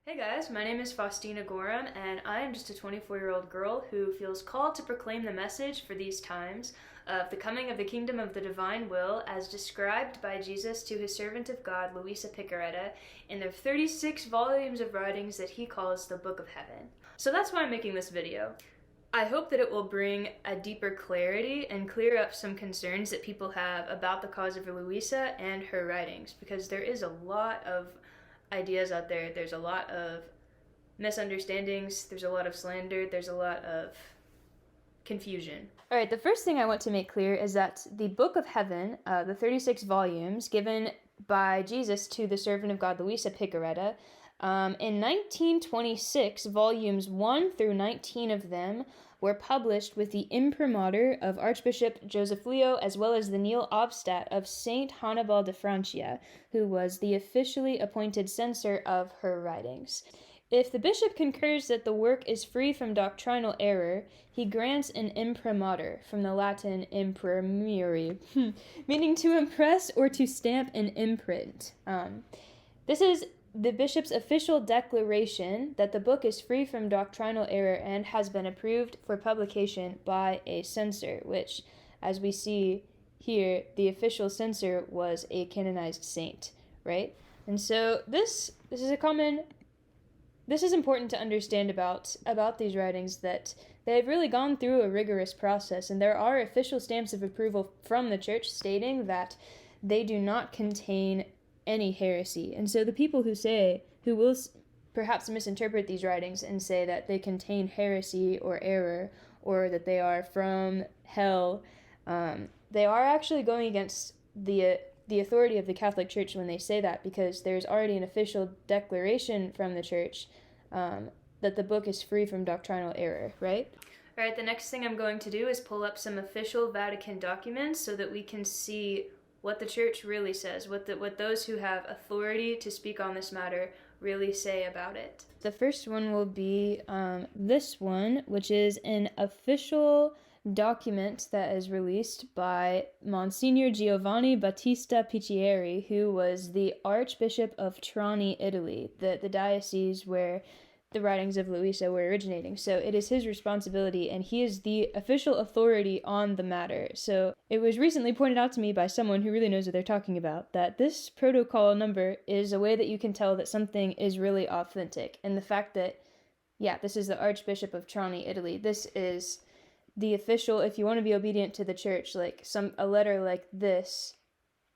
Hey guys, my name is Faustina Gorham, and I am just a 24-year-old girl who feels called to proclaim the message for these times of the coming of the kingdom of the divine will as described by Jesus to his servant of God, Luisa in the 36 volumes of writings that he calls the Book of Heaven. So that's why I'm making this video. I hope that it will bring a deeper clarity and clear up some concerns that people have about the cause of Luisa and her writings, because there is a lot of ideas out there. There's a lot of misunderstandings, there's a lot of slander, there's a lot of confusion. All right, the first thing I want to make clear is that the Book of Heaven, the 36 volumes given by Jesus to the servant of God, Luisa Picaretta, in 1926, volumes 1 through 19 of them were published with the imprimatur of Archbishop Joseph Leo, as well as the Nihil Obstat of Saint Hannibal de Francia, who was the officially appointed censor of her writings. If the bishop concurs that the work is free from doctrinal error, he grants an imprimatur, from the Latin imprimere, meaning to impress or to stamp an imprint. This is the bishop's official declaration that the book is free from doctrinal error and has been approved for publication by a censor, which, as we see here, the official censor was a canonized saint, right? And so this is important to understand about these writings, that they've really gone through a rigorous process, and there are official stamps of approval from the church stating that they do not contain any heresy. And so the people who will perhaps misinterpret these writings and say that they contain heresy or error, or that they are from hell, they are actually going against the authority of the Catholic Church when they say that, because there's already an official declaration from the Church that the book is free from doctrinal error, right? All right, the next thing I'm going to do is pull up some official Vatican documents so that we can see what the Church really says, what those who have authority to speak on this matter really say about it. The first one will be this one, which is an official document that is released by Monsignor Giovanni Battista Piccieri, who was the Archbishop of Trani, Italy, the diocese where the writings of Luisa were originating. So it is his responsibility, and he is the official authority on the matter. So it was recently pointed out to me by someone who really knows what they're talking about that this protocol number is a way that you can tell that something is really authentic. And the fact that, this is the Archbishop of Trani, Italy. This is the official, if you want to be obedient to the church, like a letter like this,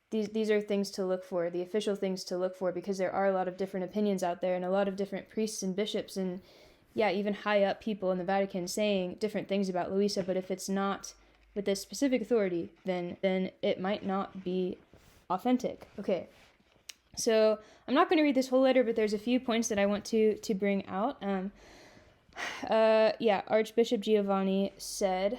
these are things to look for, the official things to look for, because there are a lot of different opinions out there and a lot of different priests and bishops and even high up people in the Vatican saying different things about Luisa. But if it's not with this specific authority, then it might not be authentic. Okay, so I'm not going to read this whole letter, but there's a few points that I want to bring out. Archbishop Giovanni said,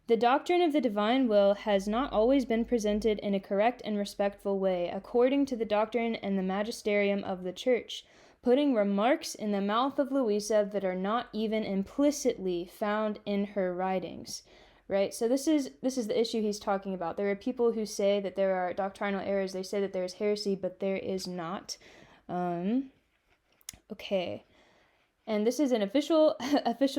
the doctrine of the divine will has not always been presented in a correct and respectful way, according to the doctrine and the magisterium of the Church, putting remarks in the mouth of Luisa that are not even implicitly found in her writings. Right? So this is the issue he's talking about. There are people who say that there are doctrinal errors. They say that there is heresy, but there is not. Okay. And this is an official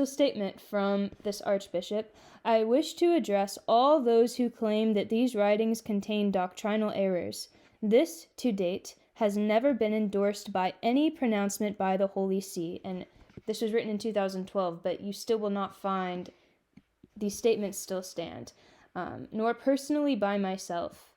statement from this archbishop. I wish to address all those who claim that these writings contain doctrinal errors. This, to date, has never been endorsed by any pronouncement by the Holy See. And this was written in 2012, but you still will not find these statements still stand, nor personally by myself.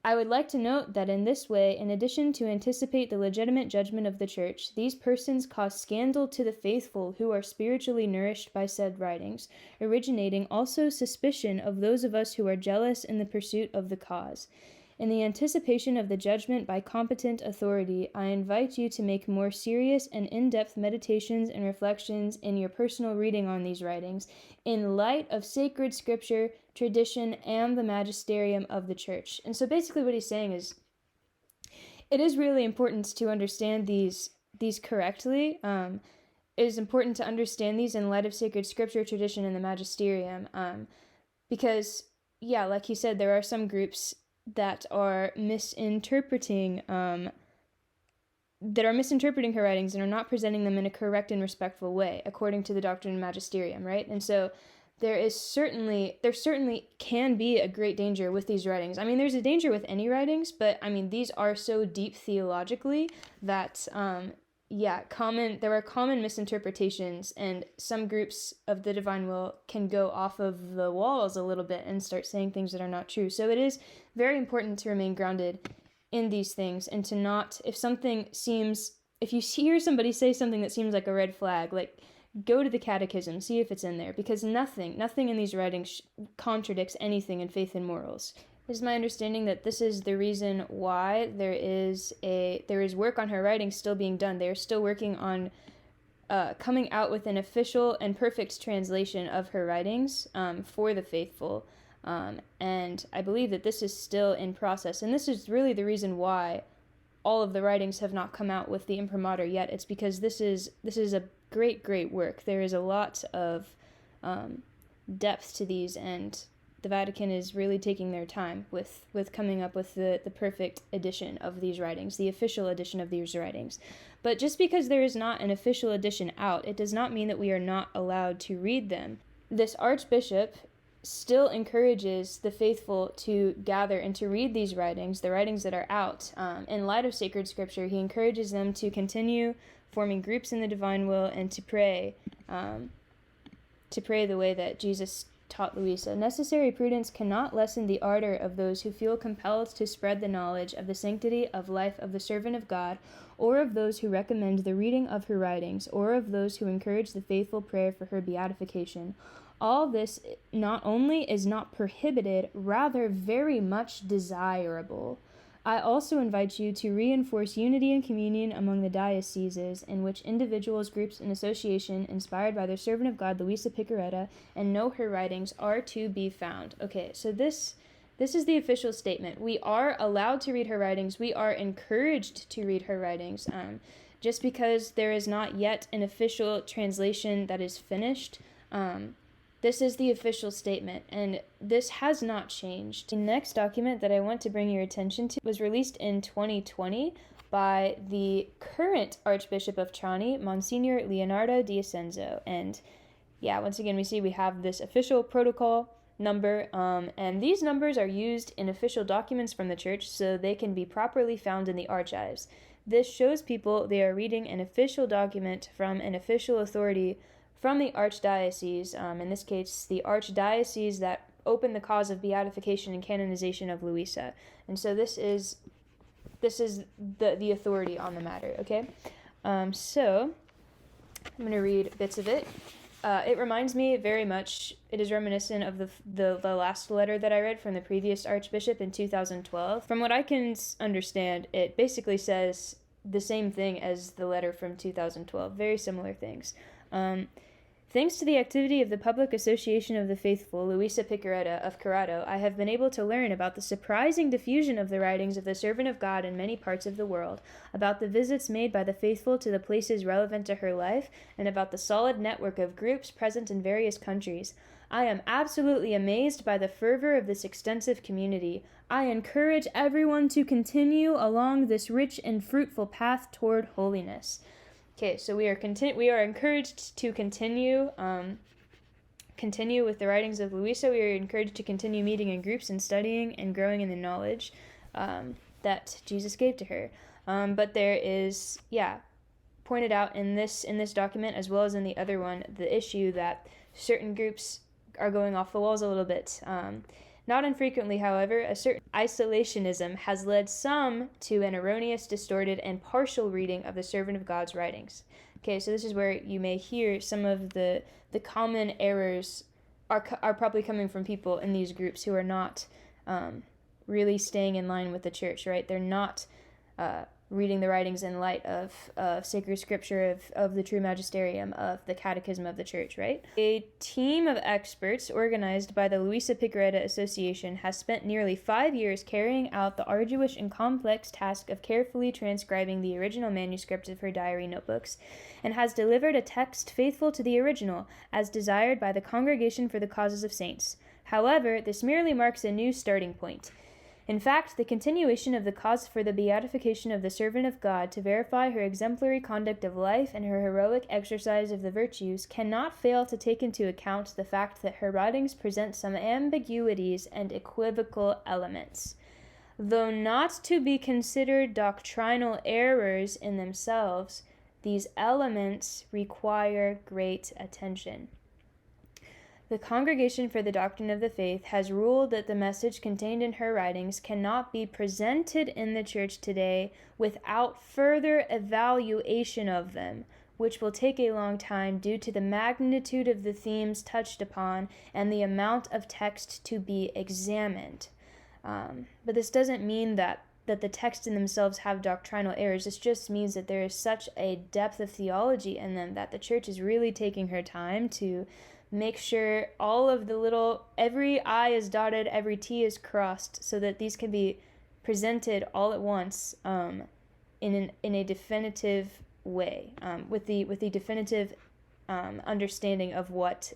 I would like to note that in this way, in addition to anticipate the legitimate judgment of the Church, these persons cause scandal to the faithful who are spiritually nourished by said writings, originating also suspicion of those of us who are jealous in the pursuit of the cause. In the anticipation of the judgment by competent authority, I invite you to make more serious and in-depth meditations and reflections in your personal reading on these writings, in light of sacred scripture, tradition, and the magisterium of the Church. And so basically what he's saying is, it is really important to understand these correctly. It is important to understand these in light of sacred scripture, tradition, and the magisterium, because, like he said, there are some groups that are misinterpreting that are misinterpreting her writings and are not presenting them in a correct and respectful way, according to the Doctrine and Magisterium, right? And so there certainly can be a great danger with these writings. I mean, there's a danger with any writings, but I mean, these are so deep theologically that, there are common misinterpretations, and some groups of the divine will can go off of the walls a little bit and start saying things that are not true. So it is very important to remain grounded in these things, and to not, if you hear somebody say something that seems like a red flag, like, go to the catechism, see if it's in there, because nothing in these writings contradicts anything in faith and morals. It is my understanding that this is the reason why there is work on her writings still being done. They are still working on coming out with an official and perfect translation of her writings for the faithful. And I believe that this is still in process. And this is really the reason why all of the writings have not come out with the imprimatur yet. It's because this is a great work. There is a lot of depth to these, and the Vatican is really taking their time with coming up with the perfect edition of these writings, the official edition of these writings. But just because there is not an official edition out, it does not mean that we are not allowed to read them. This archbishop still encourages the faithful to gather and to read these writings, the writings that are out. In light of sacred scripture, he encourages them to continue forming groups in the divine will and to pray the way that Jesus taught Luisa. Necessary prudence cannot lessen the ardor of those who feel compelled to spread the knowledge of the sanctity of life of the servant of God, or of those who recommend the reading of her writings, or of those who encourage the faithful prayer for her beatification. All this not only is not prohibited, rather very much desirable. I also invite you to reinforce unity and communion among the dioceses in which individuals, groups, and association inspired by the servant of God, Luisa Picaretta, and know her writings are to be found. Okay, so this is the official statement. We are allowed to read her writings. We are encouraged to read her writings. Just because there is not yet an official translation that is finished, this is the official statement, and this has not changed. The next document that I want to bring your attention to was released in 2020 by the current Archbishop of Trani, Monsignor Leonardo D'Ascenzo. And yeah, once again, we have this official protocol number, and these numbers are used in official documents from the church so they can be properly found in the archives. This shows people they are reading an official document from an official authority from the archdiocese, in this case, the archdiocese that opened the cause of beatification and canonization of Luisa. And so this is the authority on the matter, okay? So I'm going to read bits of it. It reminds me very much, it is reminiscent of the last letter that I read from the previous archbishop in 2012. From what I can understand, it basically says the same thing as the letter from 2012, very similar things. Thanks to the activity of the Public Association of the Faithful, Luisa Picaretta of Corrado, I have been able to learn about the surprising diffusion of the writings of the servant of God in many parts of the world, about the visits made by the faithful to the places relevant to her life, and about the solid network of groups present in various countries. I am absolutely amazed by the fervor of this extensive community. I encourage everyone to continue along this rich and fruitful path toward holiness. Okay, so we are encouraged to continue with the writings of Luisa. We are encouraged to continue meeting in groups and studying and growing in the knowledge that Jesus gave to her. But there is, pointed out in this document as well as in the other one, the issue that certain groups are going off the walls a little bit. Not infrequently, however, a certain isolationism has led some to an erroneous, distorted, and partial reading of the servant of God's writings. Okay, so this is where you may hear some of the common errors are probably coming from people in these groups who are not really staying in line with the church, right? They're not reading the writings in light of sacred scripture, of the true magisterium, of the catechism of the church, right? A team of experts organized by the Luisa Picaretta Association has spent nearly 5 years carrying out the arduous and complex task of carefully transcribing the original manuscript of her diary notebooks, and has delivered a text faithful to the original, as desired by the Congregation for the Causes of Saints. However, this merely marks a new starting point. In fact, the continuation of the cause for the beatification of the servant of God to verify her exemplary conduct of life and her heroic exercise of the virtues cannot fail to take into account the fact that her writings present some ambiguities and equivocal elements. Though not to be considered doctrinal errors in themselves, these elements require great attention. The Congregation for the Doctrine of the Faith has ruled that the message contained in her writings cannot be presented in the Church today without further evaluation of them, which will take a long time due to the magnitude of the themes touched upon and the amount of text to be examined. But this doesn't mean that the texts in themselves have doctrinal errors. This just means that there is such a depth of theology in them that the Church is really taking her time to make sure all of every I is dotted, every T is crossed, so that these can be presented all at once in a definitive way, with the definitive understanding of what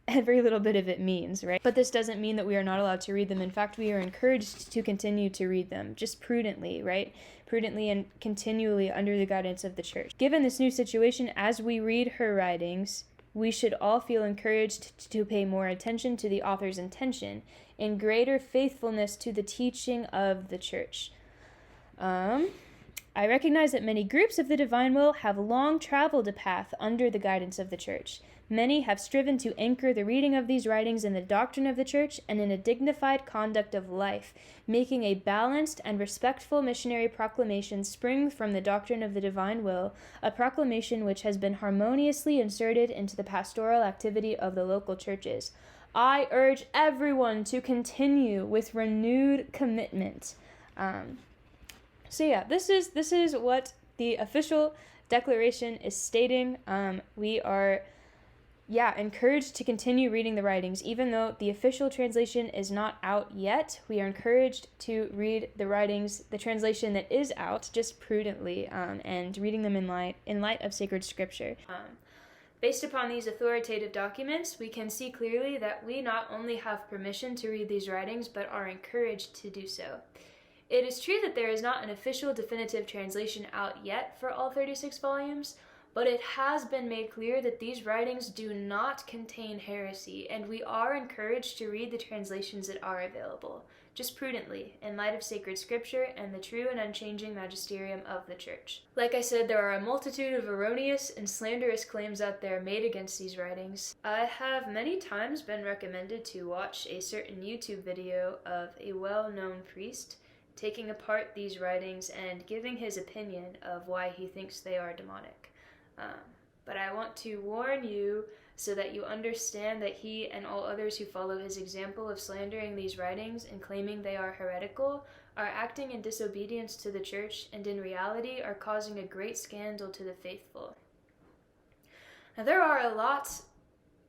every little bit of it means, right? But this doesn't mean that we are not allowed to read them. In fact, we are encouraged to continue to read them, just prudently, right? Prudently and continually under the guidance of the Church. Given this new situation, as we read her writings, we should all feel encouraged to pay more attention to the author's intention and greater faithfulness to the teaching of the Church. I recognize that many groups of the divine will have long traveled a path under the guidance of the Church. Many have striven to anchor the reading of these writings in the doctrine of the Church and in a dignified conduct of life, making a balanced and respectful missionary proclamation spring from the doctrine of the divine will, a proclamation which has been harmoniously inserted into the pastoral activity of the local churches. I urge everyone to continue with renewed commitment. This is what the official declaration is stating. We are encouraged to continue reading the writings. Even though the official translation is not out yet, we are encouraged to read the writings, the translation that is out, just prudently, and reading them in light of sacred scripture. Based upon these authoritative documents, we can see clearly that we not only have permission to read these writings, but are encouraged to do so. It is true that there is not an official definitive translation out yet for all 36 volumes, but it has been made clear that these writings do not contain heresy, and we are encouraged to read the translations that are available, just prudently, in light of sacred scripture and the true and unchanging magisterium of the Church. Like I said, there are a multitude of erroneous and slanderous claims out there made against these writings. I have many times been recommended to watch a certain YouTube video of a well-known priest taking apart these writings and giving his opinion of why he thinks they are demonic. But I want to warn you so that you understand that he and all others who follow his example of slandering these writings and claiming they are heretical are acting in disobedience to the Church and in reality are causing a great scandal to the faithful. Now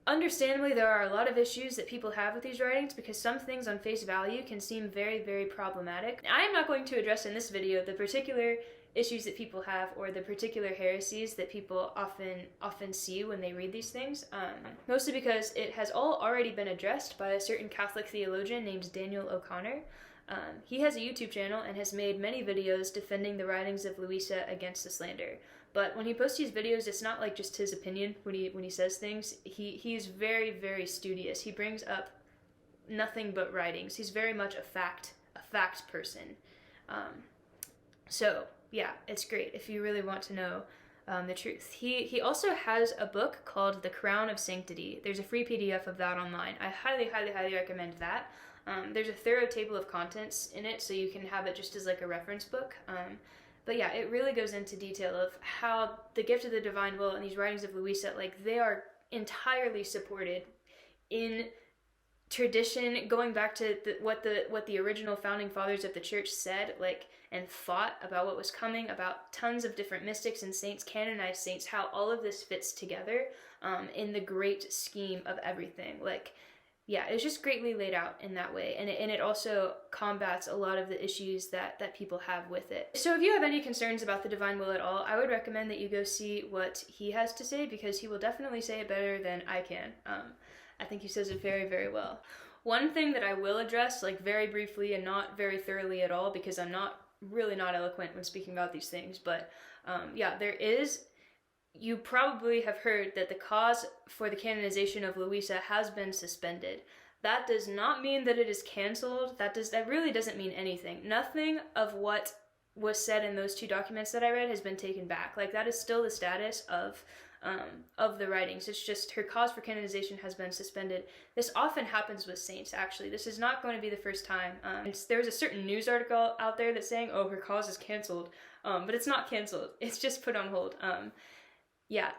understandably, there are a lot of issues that people have with these writings because some things on face value can seem very, very problematic. I am not going to address in this video the particular issues that people have or the particular heresies that people often see when they read these things, mostly because it has all already been addressed by a certain Catholic theologian named Daniel O'Connor. He has a YouTube channel and has made many videos defending the writings of Luisa against the slander. But when he posts these videos, it's not like just his opinion when he says things. He's very, very studious. He brings up nothing but writings. He's very much a fact person. Yeah, it's great if you really want to know the truth. He also has a book called The Crown of Sanctity. There's a free PDF of that online. I highly, highly, highly recommend that. There's a thorough table of contents in it, so you can have it just as like a reference book. But yeah, it really goes into detail of how the gift of the divine will and these writings of Luisa, like, they are entirely supported in tradition, going back to what the original founding fathers of the Church said, and thought about what was coming, about tons of different mystics and saints, canonized saints, how all of this fits together in the great scheme of everything. It's just greatly laid out in that way, and it also combats a lot of the issues that people have with it. So if you have any concerns about the divine will at all, I would recommend that you go see what he has to say, because he will definitely say it better than I can. I think he says it very, very well. One thing that I will address, like very briefly and not very thoroughly at all, because I'm really not eloquent when speaking about these things, but there is, you probably have heard that the cause for the canonization of Luisa has been suspended. That does not mean that it is canceled. That really doesn't mean anything. Nothing of what was said in those 2 documents that I read has been taken back. Like, that is still the status of the writings. It's just her cause for canonization has been suspended. This often happens with saints, actually. This is not going to be the first time. There was a certain news article out there that's saying, oh, her cause is canceled, but it's not canceled. It's just put on hold.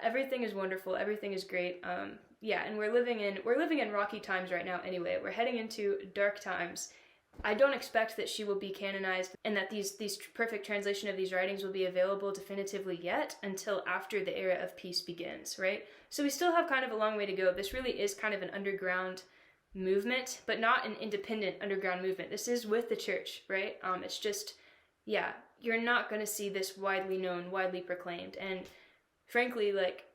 Everything is wonderful. Everything is great. And we're living in rocky times right now anyway. We're heading into dark times. I don't expect that she will be canonized and that these perfect translation of these writings will be available definitively yet until after the era of peace begins, right? So we still have kind of a long way to go. This really is kind of an underground movement, but not an independent underground movement. This is with the church, right? It's just, you're not going to see this widely known, widely proclaimed. And frankly, like,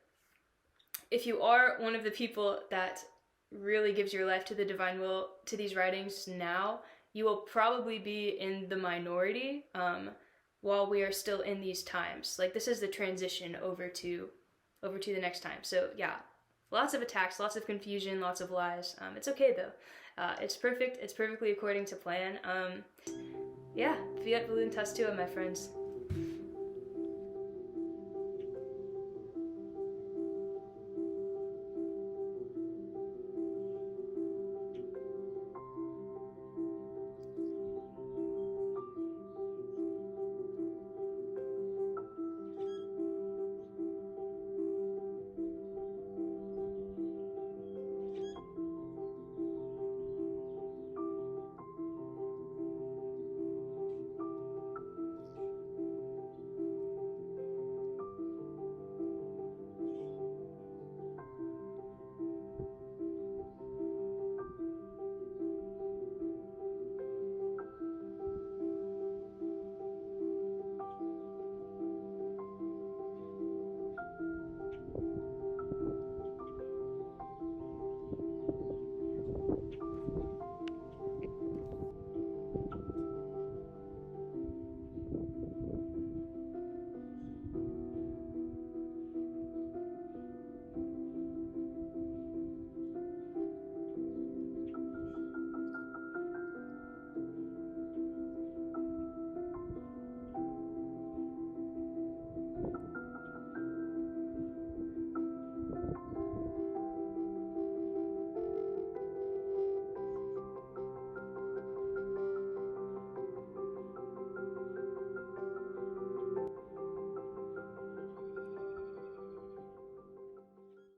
if you are one of the people that really gives your life to the divine will, to these writings now, you will probably be in the minority while we are still in these times. Like, this is the transition over to the next time. So lots of attacks, lots of confusion, lots of lies. It's okay though. It's perfect. It's perfectly according to plan. Fiat voluntas tua, my friends.